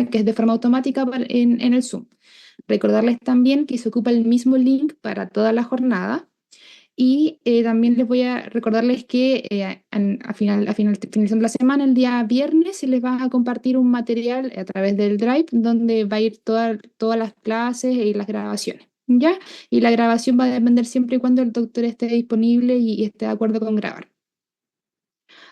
que es de forma automática en el Zoom. Recordarles también que se ocupa el mismo link para toda la jornada. Y también les voy a recordarles que finalizando la semana, el día viernes, se les va a compartir un material a través del Drive donde va a ir todas las clases y las grabaciones, ¿ya? Y la grabación va a depender siempre y cuando el doctor esté disponible y esté de acuerdo con grabar.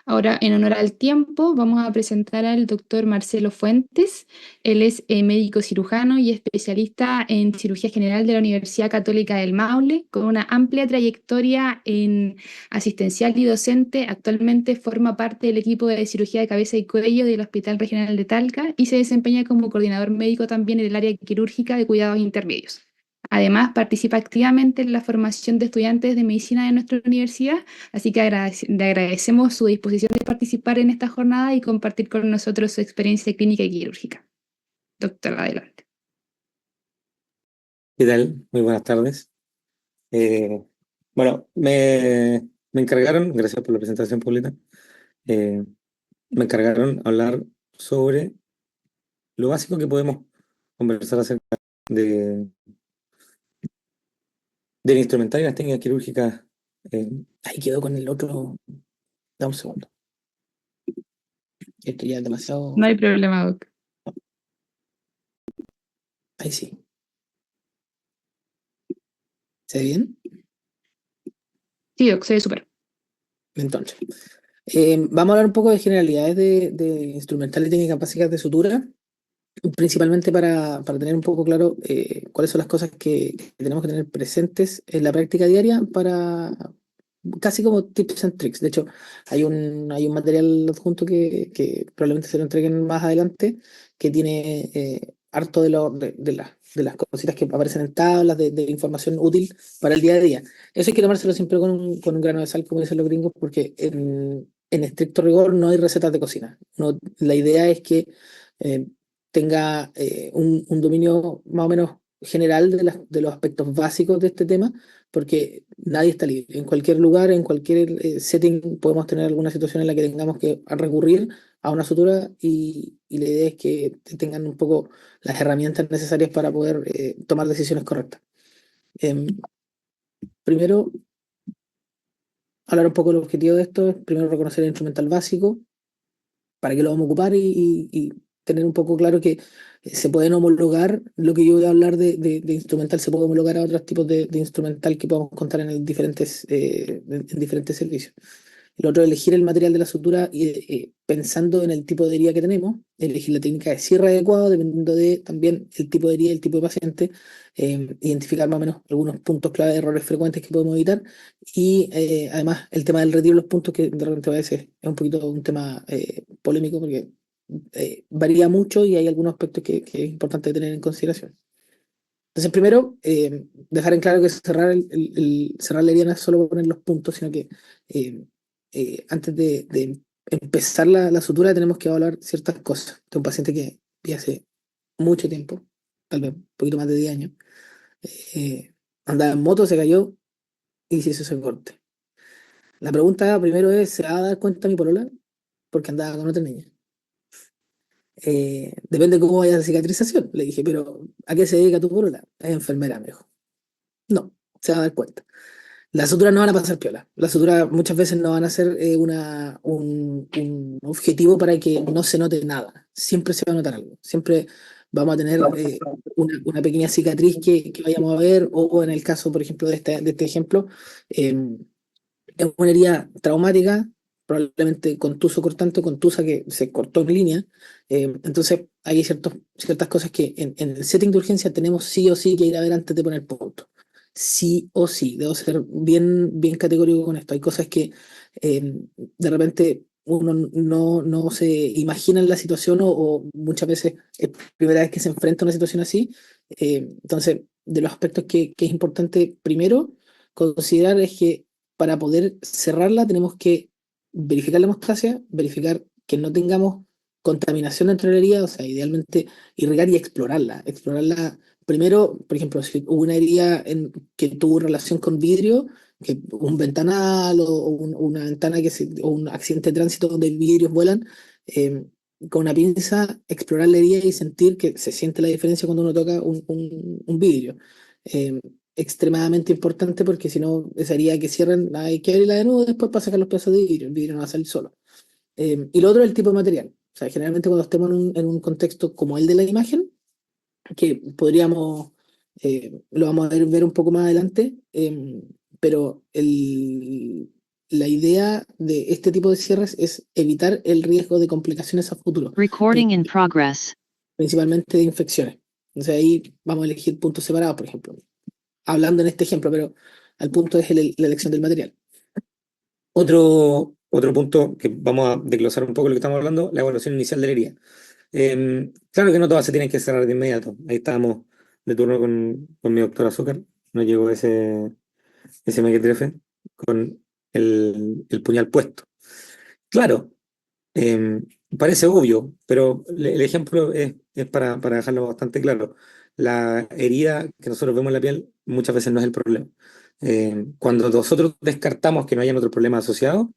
Ahora, en honor al tiempo, vamos a presentar al doctor Marcelo Fuentes. Él es médico cirujano y especialista en cirugía general de la Universidad Católica del Maule, con una amplia trayectoria en asistencial y docente. Actualmente forma parte del equipo de cirugía de cabeza y cuello del Hospital Regional de Talca y se desempeña como coordinador médico también en el área quirúrgica de cuidados intermedios. Además, participa activamente en la formación de estudiantes de medicina de nuestra universidad. Así que le agradecemos su disposición de participar en esta jornada y compartir con nosotros su experiencia clínica y quirúrgica. Doctor, adelante. ¿Qué tal? Muy buenas tardes. Eh, bueno, me encargaron, gracias por la presentación, Paulita, eh, me encargaron hablar sobre lo básico que podemos conversar acerca de, del instrumental y las técnicas quirúrgicas. Ahí quedó con el otro. Da un segundo. Esto ya es demasiado. No hay problema, Doc. Ahí sí. ¿Se ve bien? Sí, Doc, se ve súper. Entonces, vamos a hablar un poco de generalidades de instrumental y técnicas básicas de sutura. Principalmente para tener un poco claro cuáles son las cosas que tenemos que tener presentes en la práctica diaria para casi como tips and tricks. De hecho, hay un material adjunto que probablemente se lo entreguen más adelante que tiene harto de las cositas que aparecen en tablas, de información útil para el día a día. Eso hay que tomárselo siempre con un grano de sal, como dicen los gringos, porque en estricto rigor no hay recetas de cocina. No, la idea es que eh, tenga un dominio más o menos general de los aspectos básicos de este tema, porque nadie está libre. En cualquier lugar, en cualquier setting, podemos tener alguna situación en la que tengamos que recurrir a una sutura y la idea es que tengan un poco las herramientas necesarias para poder tomar decisiones correctas. Em, Primero, hablar un poco del objetivo de esto, es primero reconocer el instrumental básico, para qué lo vamos a ocupar y tener un poco claro que se pueden homologar, lo que yo voy a hablar de instrumental se puede homologar a otros tipos de instrumental que podemos contar en diferentes servicios. Lo otro, elegir el material de la sutura y pensando en el tipo de herida que tenemos, elegir la técnica de cierre adecuado dependiendo de también el tipo de herida y el tipo de paciente, identificar más o menos algunos puntos clave de errores frecuentes que podemos evitar y además el tema del retiro de los puntos que de repente a veces es un poquito un tema polémico porque varía mucho y hay algunos aspectos que es importante tener en consideración. Entonces, primero, dejar en claro que cerrar la herida no es solo poner los puntos, sino que eh, antes de empezar la sutura tenemos que evaluar ciertas cosas. De un paciente que vi hace mucho tiempo, tal vez un poquito más de 10 años, eh, andaba en moto, se cayó y se hizo ese corte. La pregunta primero es, ¿se va a dar cuenta mi polola? Porque andaba con otra niña. Depende de cómo vaya la cicatrización. Le dije, pero ¿a qué se dedica tu polola? Es enfermera, me dijo. No, se va a dar cuenta. Las suturas no van a pasar piola. Las suturas muchas veces no van a ser un objetivo para que no se note nada. Siempre se va a notar algo. Siempre vamos a tener una pequeña cicatriz que vayamos a ver, o en el caso, por ejemplo, de este ejemplo, eh, es una herida traumática, probablemente contuso cortante, contusa que se cortó en línea. Entonces, hay ciertas cosas que en el setting de urgencia tenemos sí o sí que ir a ver antes de poner punto. Sí o sí, debo ser bien categórico con esto. Hay cosas que de repente uno no se imagina en la situación o muchas veces es primera vez que se enfrenta a una situación así. Entonces, de los aspectos que es importante primero considerar es que para poder cerrarla tenemos que verificar la hemostasia, verificar que no tengamos contaminación dentro de la herida, o sea, idealmente irrigar y explorarla. Explorarla primero, por ejemplo, si hubo una herida que tuvo relación con vidrio, que un ventanal o una ventana o un accidente de tránsito donde vidrios vuelan, con una pinza, explorar la herida y sentir que se siente la diferencia cuando uno toca un vidrio. Eh, Extremadamente importante porque si no, esa herida que cierran, hay que abrirla de nuevo después para sacar los pedazos de vidrio, el vidrio no va a salir solo. Y lo otro es el tipo de material. O sea, generalmente cuando estemos en un contexto como el de la imagen, que podríamos, lo vamos a ver un poco más adelante, pero la idea de este tipo de cierres es evitar el riesgo de complicaciones a futuro, Recording in progress. principalmente de infecciones. Entonces ahí vamos a elegir puntos separados, por ejemplo, hablando en este ejemplo, pero al punto es la elección del material. Otro punto que vamos a desglosar un poco lo que estamos hablando, la evaluación inicial de la herida. Claro que no todas se tienen que cerrar de inmediato. Ahí estábamos de turno con mi doctor Azúcar. Nos llegó ese mequetrefe con el puñal puesto. Claro, eh, parece obvio, pero el ejemplo es para dejarlo bastante claro. La herida que nosotros vemos en la piel muchas veces no es el problema. Cuando nosotros descartamos que no hayan otros problemas asociados,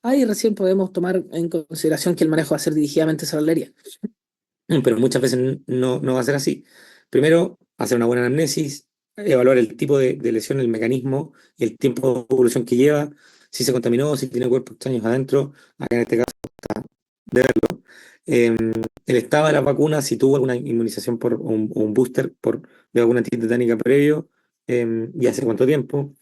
Ahí recién podemos tomar en consideración que el manejo va a ser dirigidamente sobre la herida. pero muchas veces no va a ser así. Primero, hacer una buena anamnesis, evaluar el tipo de lesión, el mecanismo, el tiempo de evolución que lleva, si se contaminó, si tiene cuerpos extraños adentro, acá en este caso de verlo. Eh, el estado de las vacunas, si tuvo alguna inmunización o un booster de alguna antitetánica previo, y hace cuánto tiempo,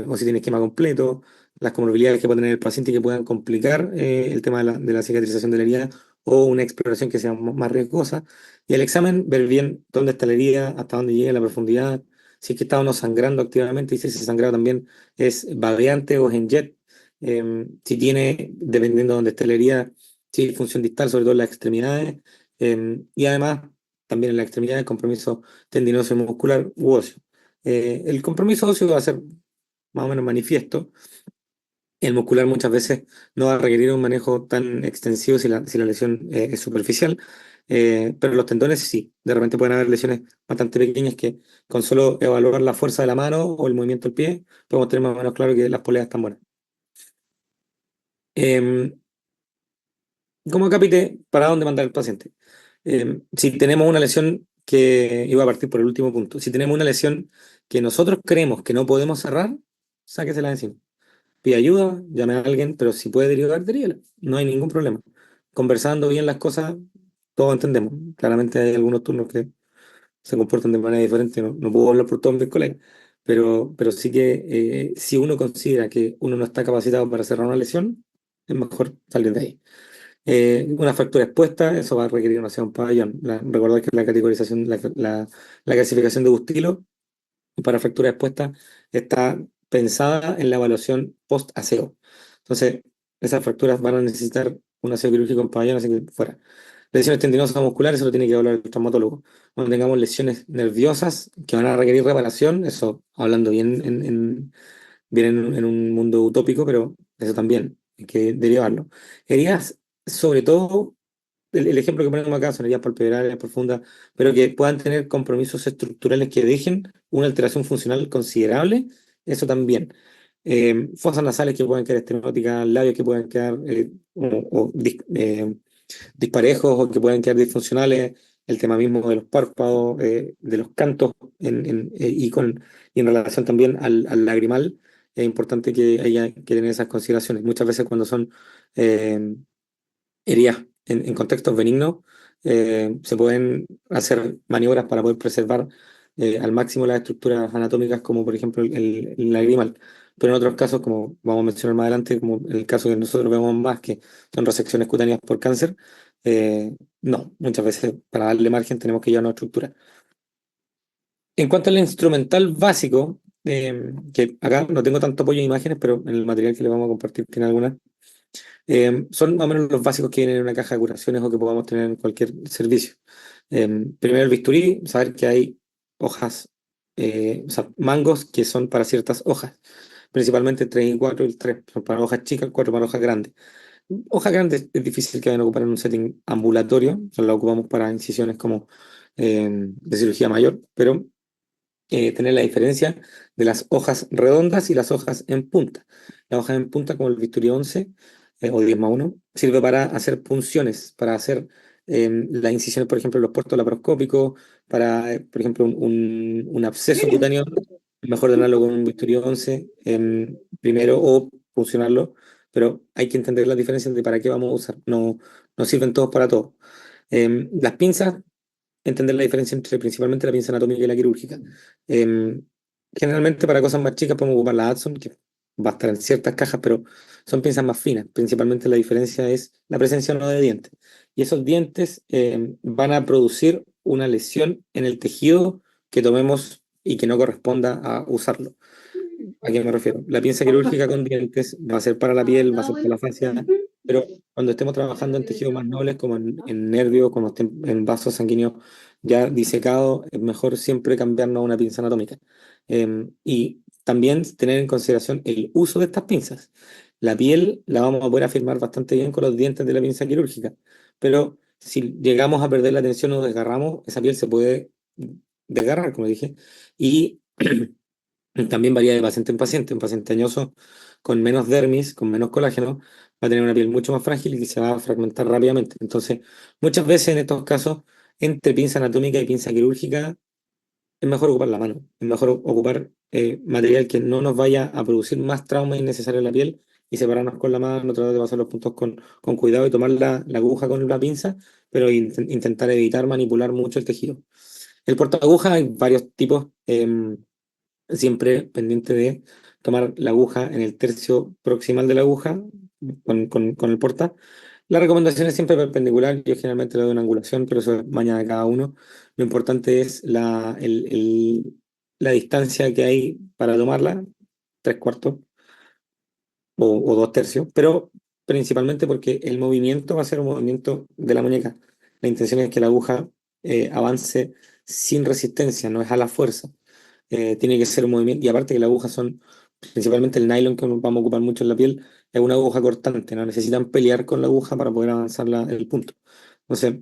o si tiene esquema completo, las comorbilidades que puede tener el paciente y que puedan complicar el tema de la cicatrización de la herida o una exploración que sea más riesgosa. Y el examen, ver bien dónde está la herida, hasta dónde llega la profundidad, si es que está o no sangrando activamente y si ese sangrado también es vadeante o es en jet. Si tiene, dependiendo de dónde esté la herida, sí, función distal, sobre todo en las extremidades, y además también en las extremidades, compromiso tendinoso y muscular u óseo. El compromiso óseo va a ser más o menos manifiesto. El muscular muchas veces no va a requerir un manejo tan extensivo si la lesión es superficial, pero los tendones sí. De repente pueden haber lesiones bastante pequeñas que con solo evaluar la fuerza de la mano o el movimiento del pie podemos tener más o menos claro que las poleas están buenas. Em, Como capite, ¿para dónde mandar el paciente? Si tenemos una lesión que, iba a partir por el último punto, si tenemos una lesión que nosotros creemos que no podemos cerrar, sáquesela de encima. Pide ayuda, llame a alguien, pero si puede derivar, derívela. No hay ningún problema. Conversando bien las cosas, todos entendemos. Claramente hay algunos turnos que se comportan de manera diferente, no puedo hablar por todos mis colegas, pero sí que si uno considera que uno no está capacitado para cerrar una lesión, es mejor salir de ahí. Una fractura expuesta, eso va a requerir una un pabellón. Recordad que la categorización, la clasificación de Bustilo para fractura expuesta está pensada en la evaluación post-aseo. Entonces, esas fracturas van a necesitar un aseo quirúrgico en pabellón, así que fuera. Lesiones tendinosas o musculares, eso lo tiene que evaluar el traumatólogo. Cuando tengamos lesiones nerviosas que van a requerir reparación, eso hablando bien en un mundo utópico, pero eso también hay que derivarlo. Heridas, sobre todo, el ejemplo que ponemos acá son heridas palpebrales profundas, pero que puedan tener compromisos estructurales que dejen una alteración funcional considerable, eso también. Fosas nasales que pueden quedar estenóticas, labios que pueden quedar disparejos o que pueden quedar disfuncionales, el tema mismo de los párpados, de los cantos y en relación también al lagrimal, es importante que haya que tener esas consideraciones. Muchas veces cuando son eh, heridas en contextos benignos, se pueden hacer maniobras para poder preservar al máximo las estructuras anatómicas, como por ejemplo el lagrimal. Pero en otros casos, como vamos a mencionar más adelante, como el caso que nosotros vemos más, que son resecciones cutáneas por cáncer, no, muchas veces para darle margen tenemos que llevar una estructura. En cuanto al instrumental básico, que acá no tengo tanto apoyo de imágenes, pero en el material que le vamos a compartir tiene algunas. Son más o menos los básicos que vienen en una caja de curaciones o que podamos tener en cualquier servicio. Primero el bisturí, saber que hay hojas, o sea, mangos que son para ciertas hojas, principalmente 3 y 4, el 3 son para hojas chicas, 4 para hojas grandes. Hojas grandes es difícil que vayan a ocupar en un setting ambulatorio, solo la ocupamos para incisiones como de cirugía mayor, pero tener la diferencia de las hojas redondas y las hojas en punta. Las hojas en punta, como el bisturí 11, o 10+1, sirve para hacer punciones, para hacer las incisiones, por ejemplo, en los puertos laparoscópicos, para, por ejemplo, un absceso cutáneo, es mejor tenerlo con un bisturí 11 primero o funcionarlo, pero hay que entender las diferencias de para qué vamos a usar, no, no sirven todos para todo. Las pinzas, entender la diferencia entre principalmente la pinza anatómica y la quirúrgica. Em, Generalmente para cosas más chicas podemos ocupar la Adson, que va a estar en ciertas cajas, pero son pinzas más finas. Principalmente la diferencia es la presencia o no de dientes. Y esos dientes van a producir una lesión en el tejido que tomemos y que no corresponda a usarlo. ¿A qué me refiero? La pinza quirúrgica con dientes va a ser para la piel, va a ser para la fascia, pero cuando estemos trabajando en tejidos más nobles, como en nervios, como estén en vasos sanguíneos ya disecados, es mejor siempre cambiarnos a una pinza anatómica. Y también tener en consideración el uso de estas pinzas. La piel la vamos a poder afirmar bastante bien con los dientes de la pinza quirúrgica, pero si llegamos a perder la tensión o desgarramos, esa piel se puede desgarrar, como dije, y también varía de paciente en paciente. Un paciente añoso con menos dermis, con menos colágeno, va a tener una piel mucho más frágil y que se va a fragmentar rápidamente. Entonces, muchas veces en estos casos, entre pinza anatómica y pinza quirúrgica, es mejor ocupar la mano. Es mejor ocupar material que no nos vaya a producir más trauma innecesario en la piel y separarnos con la mano, tratar de pasar los puntos con cuidado y tomar la aguja con la pinza, pero intentar evitar manipular mucho el tejido. El portaaguja hay varios tipos. Siempre pendiente de tomar la aguja en el tercio proximal de la aguja con el porta. La recomendación es siempre perpendicular, yo generalmente le doy una angulación, pero eso es maña de cada uno. Lo importante es la distancia que hay para tomarla, 3/4 o 2/3, pero principalmente porque el movimiento va a ser un movimiento de la muñeca. La intención es que la aguja avance sin resistencia, no es a la fuerza. Tiene que ser un movimiento, y aparte que las agujas son, principalmente el nylon que vamos a ocupar mucho en la piel, es una aguja cortante, no necesitan pelear con la aguja para poder avanzar el punto. Entonces,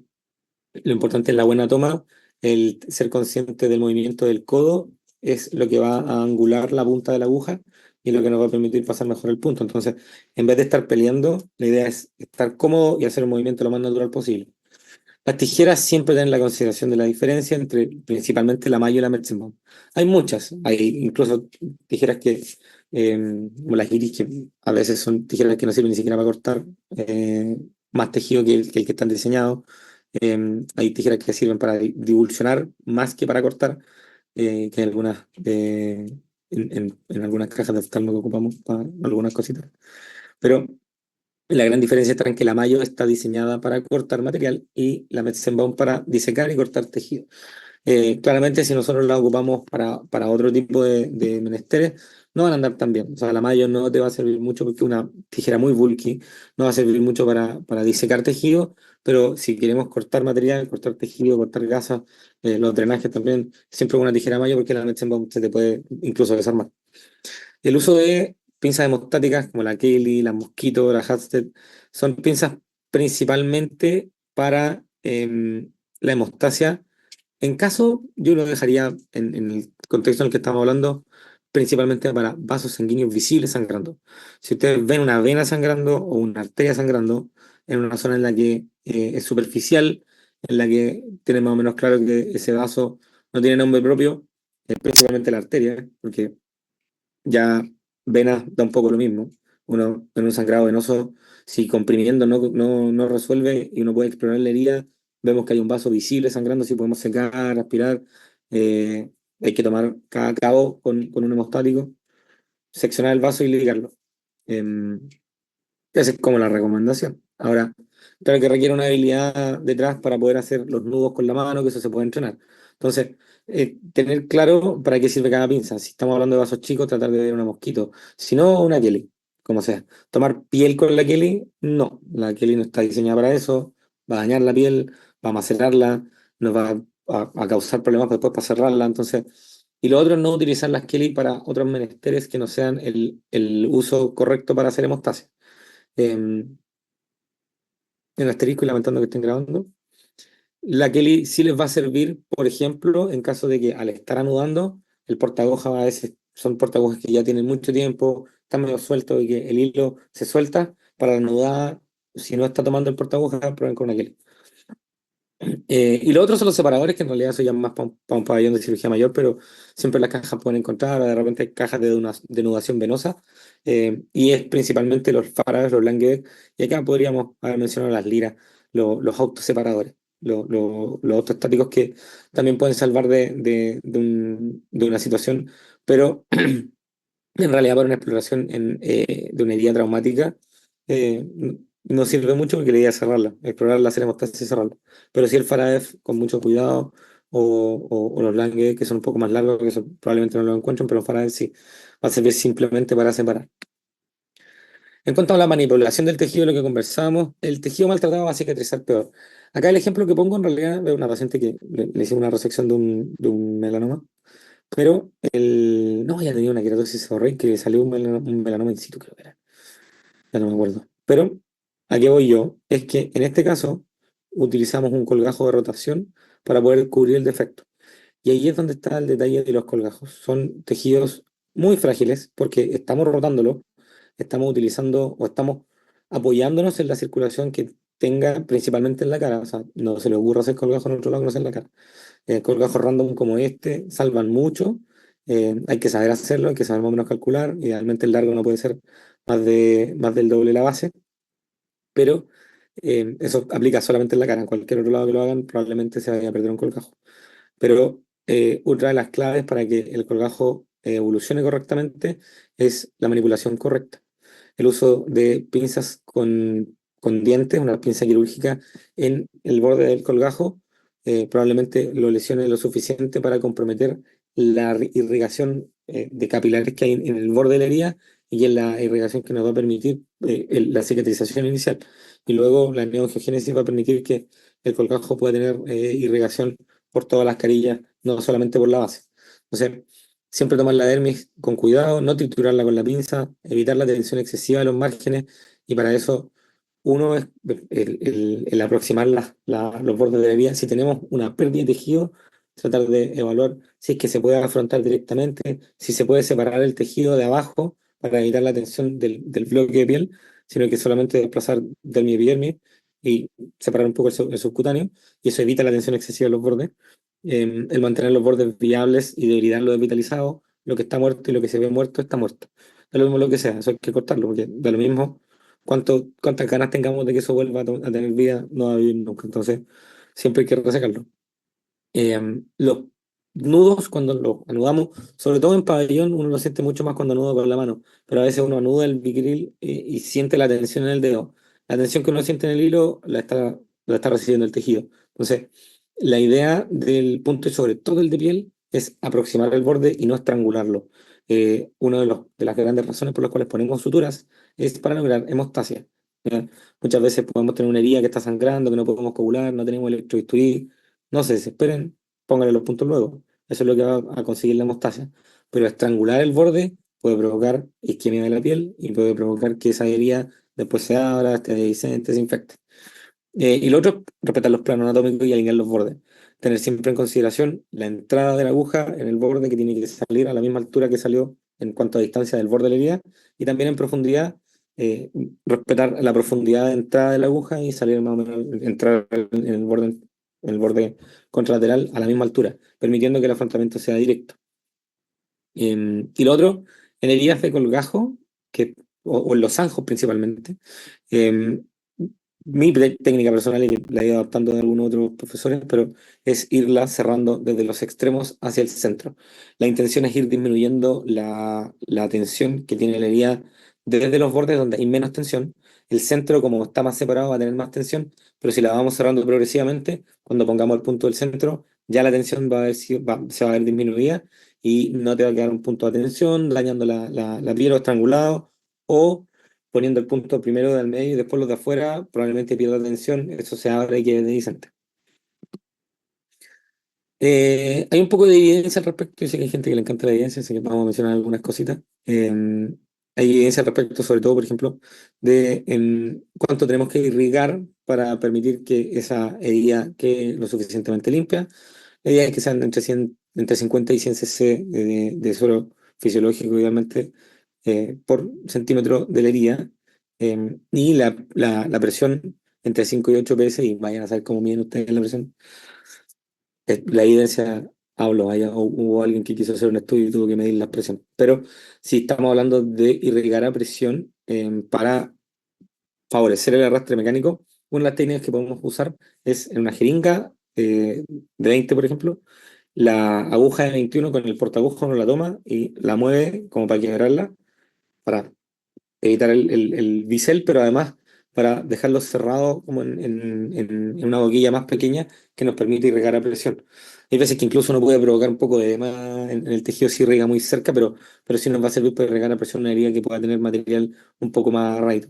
lo importante es la buena toma, el ser consciente del movimiento del codo es lo que va a angular la punta de la aguja y lo que nos va a permitir pasar mejor el punto. Entonces, en vez de estar peleando, la idea es estar cómodo y hacer un movimiento lo más natural posible. Las tijeras siempre tienen la consideración de la diferencia entre principalmente la mayo y la Metzenbaum. Hay muchas, hay incluso tijeras como las Iris, que a veces son tijeras que no sirven ni siquiera para cortar más tejido que el que están diseñados. Hay tijeras que sirven para divulsionar más que para cortar, que en algunas cajas de oftalmo que ocupamos para algunas cositas. Pero la gran diferencia está en que la mayo está diseñada para cortar material y la Metzenbaum para disecar y cortar tejido. Claramente, si nosotros la ocupamos para otro tipo de menesteres, no van a andar tan bien. O sea, la mayo no te va a servir mucho porque una tijera muy bulky no va a servir mucho para disecar tejido, pero si queremos cortar material, cortar tejido, cortar gasas, los drenajes también, siempre con una tijera mayo porque la Metzenbaum se te puede incluso desarmar. El uso de pinzas hemostáticas como la Kelly, la Mosquito, la Hatsted, son pinzas principalmente para la hemostasia. En caso, yo lo dejaría en el contexto en el que estamos hablando, principalmente para vasos sanguíneos visibles sangrando. Si ustedes ven una vena sangrando o una arteria sangrando en una zona en la que es superficial, en la que tiene más o menos claro que ese vaso no tiene nombre propio, es principalmente la arteria, porque ya venas da un poco lo mismo. Uno en un sangrado venoso, si comprimiendo no resuelve y uno puede explorar la herida, vemos que hay un vaso visible sangrando, si podemos secar, aspirar, hay que tomar cada cabo con un hemostático, seccionar el vaso y ligarlo. Em, Esa es como la recomendación. Ahora, claro que requiere una habilidad detrás para poder hacer los nudos con la mano, que eso se puede entrenar. Entonces, tener claro para qué sirve cada pinza. Si estamos hablando de vasos chicos, tratar de ver una mosquito. Si no, una Kelly, como sea. Tomar piel con la Kelly, no. La Kelly no está diseñada para eso. Va a dañar la piel, va a macerarla, nos va a causar problemas después para cerrarla. Entonces, y lo otro es no utilizar las Kelly para otros menesteres que no sean el uso correcto para hacer hemostasia. En asterisco y lamentando que estén grabando. La Kelly sí les va a servir, por ejemplo, en caso de que al estar anudando, el portahojas a veces son portahojas que ya tienen mucho tiempo, están medio sueltos y que el hilo se suelta, Para la anudada, si no está tomando el portaagujas, prueben con una Kelly. Y lo otro son los separadores, que en realidad son ya más para un pabellón de cirugía mayor, pero siempre las cajas pueden encontrar, de repente hay cajas de denudación venosa, y es principalmente los Faraday, los Languedoc, y acá podríamos haber mencionado las liras, los autoseparadores, los autoestáticos que también pueden salvar de una situación, pero en realidad para una exploración de una herida traumática no sirve mucho porque la idea es cerrarla, explorarla, hacer hemostasis y cerrarla. Pero si el Faraef con mucho cuidado o los Lange que son un poco más largos, que eso probablemente no lo encuentren, pero el Faraef sí, va a servir simplemente para separar. En cuanto a la manipulación del tejido, lo que conversamos, el tejido maltratado va a cicatrizar peor. Acá el ejemplo que pongo en realidad es una paciente que le hicimos una resección de un melanoma, pero no, ya tenía una queratosis seborreica que salió un melanoma in situ, creo que era. Ya no me acuerdo. Pero a qué voy yo, es que en este caso utilizamos un colgajo de rotación para poder cubrir el defecto. Y ahí es donde está el detalle de los colgajos. Son tejidos muy frágiles porque estamos rotándolo, estamos utilizando o estamos apoyándonos en la circulación que tenga principalmente en la cara. O sea, no se le ocurra hacer colgajos en otro lado que no sea en la cara. Colgajos random como este salvan mucho. Hay que saber hacerlo, hay que saber más o menos calcular. Idealmente el largo no puede ser más del doble de la base, pero eso aplica solamente en la cara. En cualquier otro lado que lo hagan, probablemente se vaya a perder un colgajo. Pero otra de las claves para que el colgajo evolucione correctamente es la manipulación correcta. El uso de pinzas con dientes, una pinza quirúrgica en el borde del colgajo, probablemente lo lesione lo suficiente para comprometer la irrigación de capilares que hay en el borde de la herida y en la irrigación que nos va a permitir la cicatrización inicial. Y luego la neoangiogénesis va a permitir que el colgajo pueda tener irrigación por todas las carillas, no solamente por la base. Entonces, siempre tomar la dermis con cuidado, no triturarla con la pinza, evitar la tensión excesiva de los márgenes, y para eso uno es el aproximar los bordes de la herida. Si tenemos una pérdida de tejido, tratar de evaluar si es que se puede afrontar directamente, si se puede separar el tejido de abajo para evitar la tensión del bloque de piel, sino que solamente desplazar dermis y epidermis y separar un poco el subcutáneo, y eso evita la tensión excesiva de los bordes. El mantener los bordes viables y debilitar lo desvitalizado, lo que está muerto y lo que se ve muerto está muerto. Da lo mismo lo que sea, eso hay que cortarlo, porque da lo mismo cuántas ganas tengamos de que eso vuelva a tener vida, no va a vivir nunca. Entonces, siempre hay que resacarlo. Los nudos, cuando los anudamos, sobre todo en pabellón, uno lo siente mucho más cuando anuda con la mano, pero a veces uno anuda el bicril y siente la tensión en el dedo. La tensión que uno siente en el hilo la está recibiendo el tejido. Entonces, la idea del punto y sobre todo el de piel es aproximar el borde y no estrangularlo. Una de las grandes razones por las cuales ponemos suturas es para lograr hemostasia. ¿Ya? Muchas veces podemos tener una herida que está sangrando, que no podemos coagular, no tenemos electrobisturí. No se desesperen, pónganle los puntos luego. Eso es lo que va a conseguir la hemostasia. Pero estrangular el borde puede provocar isquemia de la piel y puede provocar que esa herida después se abra, se infecte. Y lo otro, respetar los planos anatómicos y alinear los bordes. Tener siempre en consideración la entrada de la aguja en el borde, que tiene que salir a la misma altura que salió en cuanto a distancia del borde de la herida, y también en profundidad, respetar la profundidad de entrada de la aguja y salir más o menos, entrar en el borde contralateral a la misma altura, permitiendo que el afrontamiento sea directo. Y lo otro, en heridas de colgajo, o en los anjos principalmente, em, mi técnica personal, y que la he ido adaptando de algunos otros profesores, pero es irla cerrando desde los extremos hacia el centro. La intención es ir disminuyendo la tensión que tiene la herida desde los bordes donde hay menos tensión. El centro, como está más separado, va a tener más tensión, pero si la vamos cerrando progresivamente, cuando pongamos el punto del centro, ya la tensión se va a ver disminuida y no te va a quedar un punto de tensión, dañando la piel o estrangulado, o poniendo el punto primero del medio y después los de afuera, probablemente pierda tensión, eso se abre y quede dehiscente. Hay un poco de evidencia al respecto, yo sé que hay gente que le encanta la evidencia, así que vamos a mencionar algunas cositas. Hay evidencia al respecto, sobre todo, por ejemplo, de cuánto tenemos que irrigar para permitir que esa herida quede lo suficientemente limpia. La idea es que sean entre 50 y 100 cc de suero fisiológico, idealmente, por centímetro de la herida. Y la presión entre 5 y 8 PS, y vayan a saber cómo miden ustedes la presión. La evidencia habló, hubo alguien que quiso hacer un estudio y tuvo que medir la presión. Pero si estamos hablando de irrigar a presión para favorecer el arrastre mecánico, una de las técnicas que podemos usar es en una jeringa de 20, por ejemplo, la aguja de 21 con el portaaguja uno la toma y la mueve como para quebrarla, para evitar el bisel, pero además para dejarlo cerrado como en una boquilla más pequeña que nos permite irrigar a presión. Hay veces que incluso uno puede provocar un poco de edema en el tejido si irriga muy cerca, pero sí nos va a servir para irrigar a presión una herida que pueda tener material un poco más raído,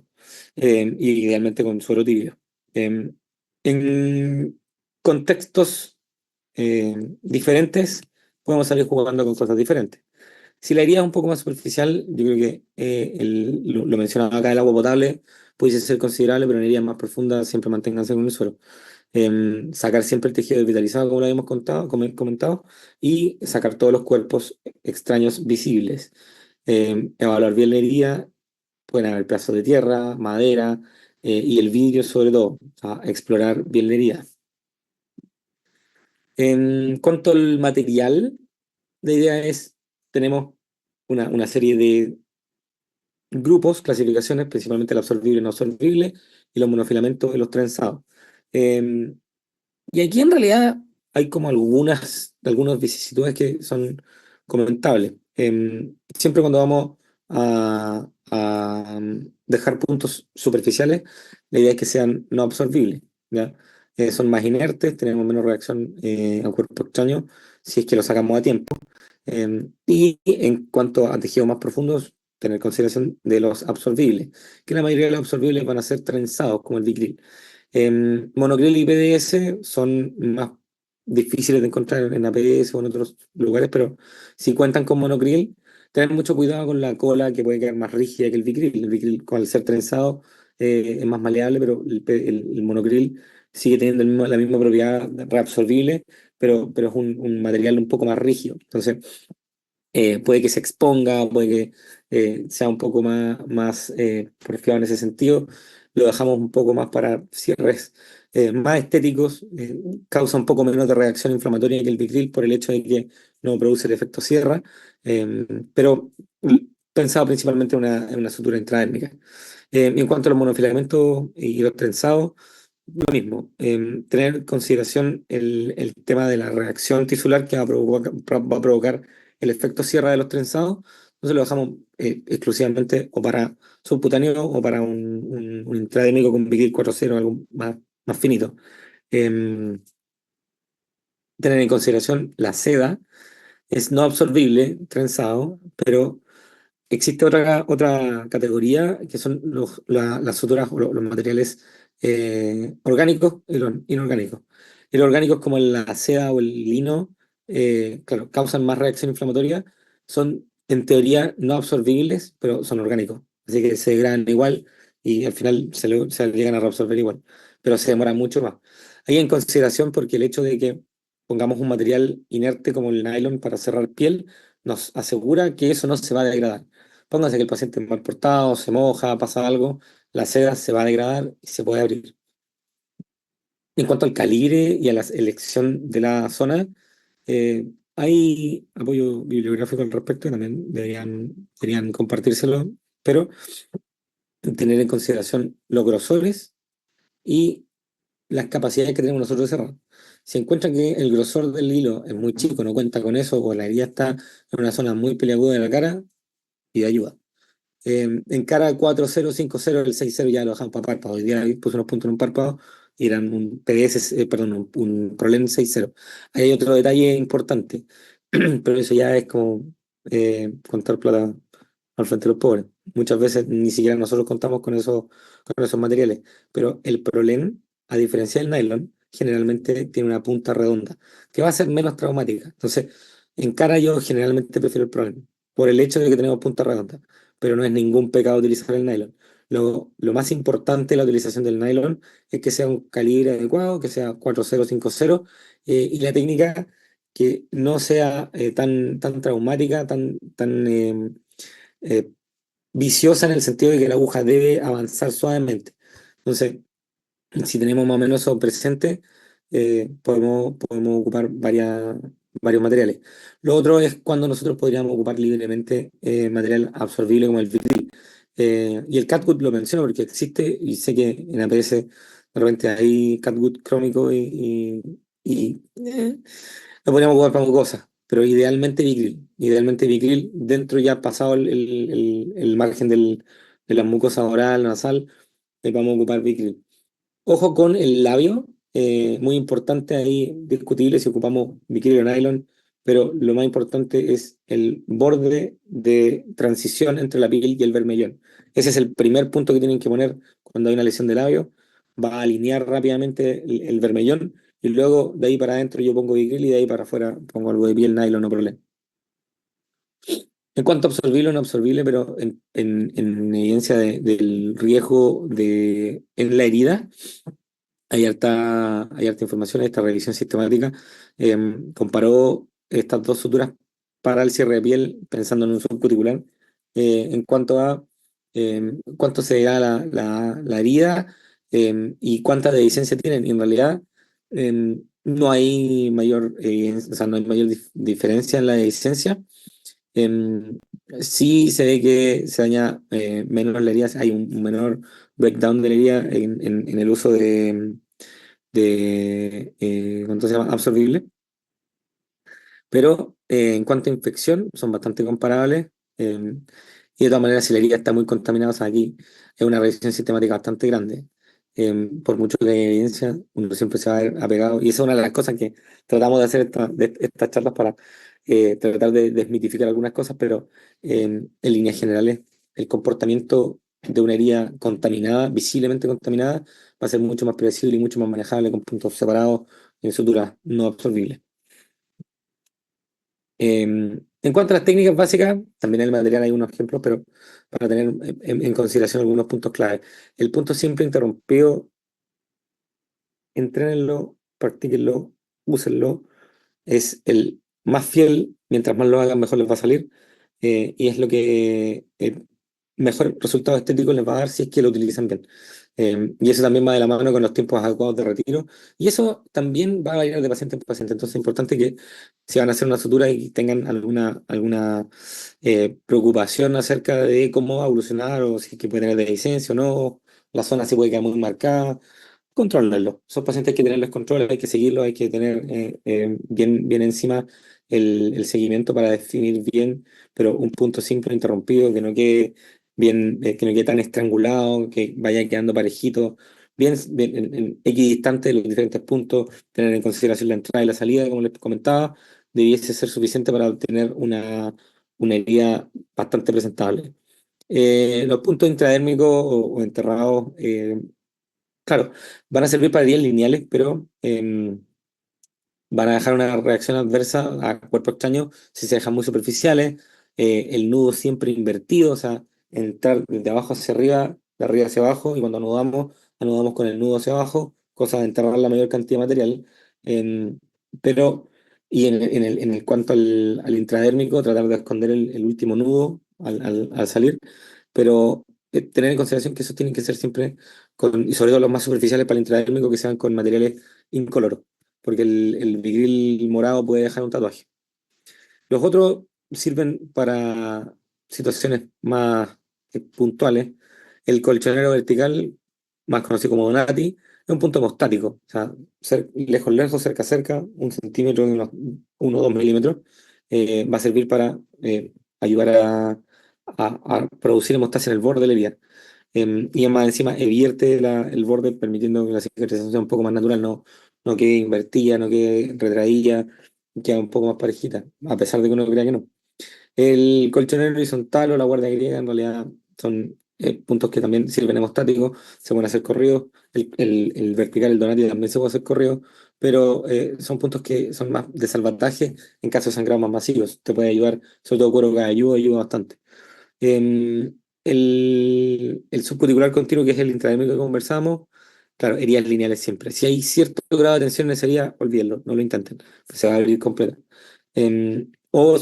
y idealmente con suero tibio. En contextos diferentes, podemos salir jugando con cosas diferentes. Si la herida es un poco más superficial, yo creo que lo mencionaba acá, el agua potable pudiese ser considerable, pero en heridas más profundas siempre manténganse con el suelo. Sacar siempre el tejido desvitalizado, como lo habíamos comentado, y sacar todos los cuerpos extraños visibles. Evaluar bien la herida, pueden haber pedazos de tierra, madera, y el vidrio sobre todo, a explorar bien la herida. En cuanto al material, la idea es, tenemos una serie de grupos, clasificaciones, principalmente el absorbible y no absorbible, y los monofilamentos y los trenzados. Eh, y aquí en realidad hay como algunas vicisitudes que son comentables. Siempre cuando vamos a dejar puntos superficiales, la idea es que sean no absorbibles, ¿ya? Son más inertes, tenemos menos reacción a cuerpo extraño si es que lo sacamos a tiempo. Y en cuanto a tejidos más profundos, tener consideración de los absorbibles, que la mayoría de los absorbibles van a ser trenzados, como el Vicryl. Monocril y PDS son más difíciles de encontrar en APS o en otros lugares, pero si cuentan con monocril, tener mucho cuidado con la cola que puede quedar más rígida que el Vicryl. El Vicryl, al ser trenzado, es más maleable, pero el monocril sigue teniendo la misma propiedad reabsorbible, pero es un material un poco más rígido. Entonces, puede que se exponga, puede que sea un poco más porfiado en ese sentido. Lo dejamos un poco más para cierres más estéticos, causa un poco menos de reacción inflamatoria que el Vicryl por el hecho de que no produce el efecto sierra, pero pensado principalmente en una sutura intradérmica. En cuanto a los monofilamentos y los trenzados, lo mismo, tener en consideración el tema de la reacción tisular que va a provocar el efecto sierra de los trenzados. Entonces lo dejamos exclusivamente o para subcutáneo o para un intradérmico con Vicryl 4.0, algo más finito. Em, Tener en consideración la seda, es no absorbible, trenzado, pero existe otra categoría que son las suturas o los materiales orgánicos y los inorgánicos. Y los orgánicos como la seda o el lino, claro, causan más reacción inflamatoria, son en teoría no absorbibles, pero son orgánicos. Así que se degradan igual y al final se llegan a reabsorber igual, pero se demora mucho más. Hay en consideración porque el hecho de que pongamos un material inerte como el nylon para cerrar piel, nos asegura que eso no se va a degradar. Póngase que el paciente es mal portado, se moja, pasa algo, la seda se va a degradar y se puede abrir. En cuanto al calibre y a la elección de la zona, hay apoyo bibliográfico al respecto, también deberían compartírselo, pero tener en consideración los grosores y las capacidades que tenemos nosotros de cerrar. Si encuentran que el grosor del hilo es muy chico, no cuenta con eso, o la herida está en una zona muy peliaguda de la cara, pide ayuda. En cara 4-0, 5-0, el 6-0 ya lo dejamos para párpado. Hoy día puse unos puntos en un párpado y eran un PDS, perdón, un Prolén 6-0. Ahí hay otro detalle importante, pero eso ya es como contar plata al frente de los pobres. Muchas veces ni siquiera nosotros contamos con esos materiales, pero el Prolén, a diferencia del nylon, generalmente tiene una punta redonda, que va a ser menos traumática. Entonces, en cara yo generalmente prefiero el Prolén, por el hecho de que tenemos punta redonda, pero no es ningún pecado utilizar el nylon. Lo más importante de la utilización del nylon es que sea un calibre adecuado, que sea 4.0, 5.0, y la técnica que no sea tan traumática, tan eh, viciosa en el sentido de que la aguja debe avanzar suavemente. Entonces, si tenemos más o menos eso presente, podemos ocupar varios materiales. Lo otro es cuando nosotros podríamos ocupar libremente material absorbible como el vitril. Y el catgut lo menciono porque existe y sé que en APS de repente hay catgut crómico y lo podríamos ocupar para cosas, pero idealmente vicril dentro ya pasado el margen de la mucosa oral, nasal, vamos a ocupar vicril. Ojo con el labio, muy importante ahí, discutible si ocupamos bikini o nylon, pero lo más importante es el borde de transición entre la piel y el vermellón. Ese es el primer punto que tienen que poner cuando hay una lesión de labio. Va a alinear rápidamente el vermellón y luego de ahí para adentro yo pongo bikini y de ahí para afuera pongo algo de piel nylon, no problema. En cuanto a absorbible o no absorbible, pero en evidencia del riesgo en la herida, hay harta información, esta revisión sistemática comparó estas dos suturas para el cierre de piel pensando en un subcuticular en cuanto a cuánto se da la herida y cuánta dehiscencia tienen. Y en realidad no hay mayor, o sea, no hay mayor diferencia en la dehiscencia. Em, sí se ve que se daña menos la herida, hay un menor breakdown de la herida en el uso ¿cuánto se llama? Absorbible. Pero en cuanto a infección, son bastante comparables. Y de todas maneras, si la herida está muy contaminada, o sea, aquí es una revisión sistemática bastante grande. Por mucho que haya evidencia, uno siempre se va a ver apegado. Y esa es una de las cosas que tratamos de hacer de estas charlas para tratar de desmitificar algunas cosas, pero en líneas generales, el comportamiento de una herida contaminada, visiblemente contaminada, va a ser mucho más predecible y mucho más manejable con puntos separados en suturas no absorbibles. En cuanto a las técnicas básicas, también en el material hay unos ejemplos, pero para tener en consideración algunos puntos clave. El punto siempre interrumpido, entrénenlo, practíquenlo, úsenlo, es el más fiel, mientras más lo hagan, mejor les va a salir, y es lo que mejor resultado estético les va a dar si es que lo utilizan bien. Y eso también va de la mano con los tiempos adecuados de retiro, y eso también va a variar de paciente en paciente. Entonces es importante que si van a hacer una sutura y tengan alguna preocupación acerca de cómo va a evolucionar o si es que puede tener dehiscencia o no, la zona si puede quedar muy marcada, controlarlo. Esos pacientes hay que tenerlos controles, hay que seguirlos, hay que tener bien encima el seguimiento para definir bien, pero un punto simple, interrumpido, que no quede bien, que no quede tan estrangulado, que vaya quedando parejito, bien en equidistante de los diferentes puntos, tener en consideración la entrada y la salida, como les comentaba, debiese ser suficiente para obtener una herida bastante presentable. Los puntos intradérmicos o enterrados, claro, van a servir para heridas lineales, pero van a dejar una reacción adversa a cuerpo extraño si se dejan muy superficiales, el nudo siempre invertido, o sea, entrar de abajo hacia arriba, de arriba hacia abajo, y cuando anudamos con el nudo hacia abajo, cosa de enterrar la mayor cantidad de material. em, pero, y en el cuanto al intradérmico, tratar de esconder el último nudo al salir, pero tener en consideración que eso tiene que ser siempre, y sobre todo los más superficiales para el intradérmico, que sean con materiales incoloros porque el vigril morado puede dejar un tatuaje. Los otros sirven para situaciones más puntuales. El colchonero vertical, más conocido como Donati, es un punto hemostático, o sea, lejos, lejos, cerca, cerca, 1 centímetro, unos 1 o 2 milímetros, va a servir para ayudar a producir hemostasia en el borde de la herida. Y más encima vierte el borde, permitiendo que la cicatrización sea un poco más natural, no quede invertida, no quede retraída, queda un poco más parejita, a pesar de que uno crea que no. El colchonero horizontal o la guardia griega en realidad son puntos que también sirven hemostáticos, se pueden hacer corridos, el vertical, el donati también se puede hacer corrido, pero son puntos que son más de salvataje en caso de sangrados más masivos, te puede ayudar, sobre todo cuero cabelludo ayuda bastante. El subcuticular continuo, que es el intradérmico que conversamos, claro, heridas lineales siempre. Si hay cierto grado de tensión en esa herida, olvídenlo, no lo intenten, se va a abrir completa. O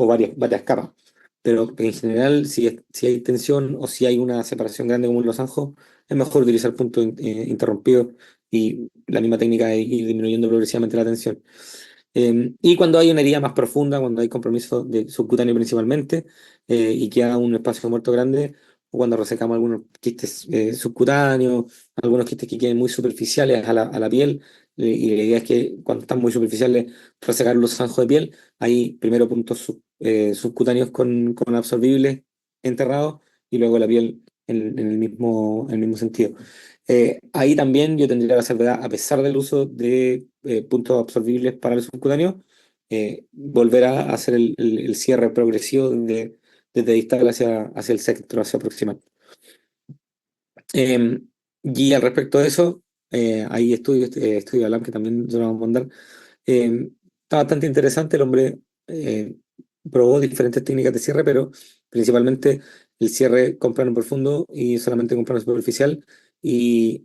varias capas. pero en general, si hay tensión o si hay una separación grande como en los anjos, es mejor utilizar puntos interrumpidos y la misma técnica de ir disminuyendo progresivamente la tensión. Y cuando hay una herida más profunda, cuando hay compromiso de subcutáneo principalmente, y queda un espacio muerto grande, o cuando resecamos algunos quistes subcutáneos, algunos quistes que queden muy superficiales a la piel, y la idea es que cuando están muy superficiales, resecar los anjos de piel, hay primero puntos subcutáneos con absorbibles enterrados, y luego la piel en el mismo sentido. Ahí también yo tendría la salvedad, a pesar del uso de puntos absorbibles para el subcutáneo, volver a hacer el cierre progresivo desde distal hacia el centro, hacia proximal. Eh, y al respecto de eso, hay estudio de Alam que también se lo vamos a mandar. Está bastante interesante, el hombre probó diferentes técnicas de cierre, pero principalmente el cierre con plano profundo y solamente con plano superficial, y